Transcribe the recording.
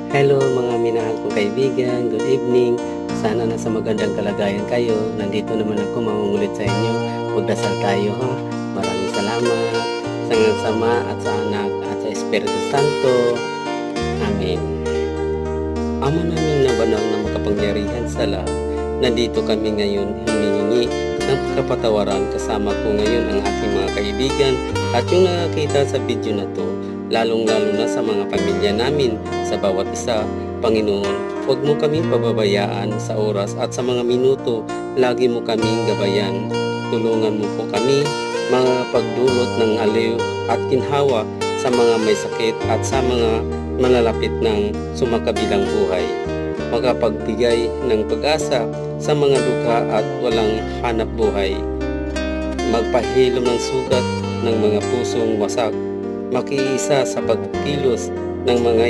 Hello mga minahal kong kaibigan, good evening. Sana nasa magandang kalagayan kayo. Nandito naman ako mangungulit sa inyo. Magdasal tayo ha. Maraming salamat sa Sama at sa Anak at sa Espiritu Santo. Amen. Ama namin na banal na makapangyarihan sa lahat, nandito kami ngayon humihingi ng kapatawaran kasama ko ngayon ang ating mga kaibigan at yung nakakita sa video na to, lalong-lalo na sa mga pamilya namin, sa bawat isa. Panginoon, huwag mo kaming pababayaan sa oras at sa mga minuto, lagi mo kaming gabayan. Tulungan mo po kami mga pagdulot ng aliw at ginhawa sa mga may sakit at sa mga malalapit ng sumakabilang buhay. Makapagbigay ng pag-asa sa mga dukha at walang hanap buhay. Magpahilom ng sugat ng mga pusong wasak. Makiisa sa pagkilos ng mga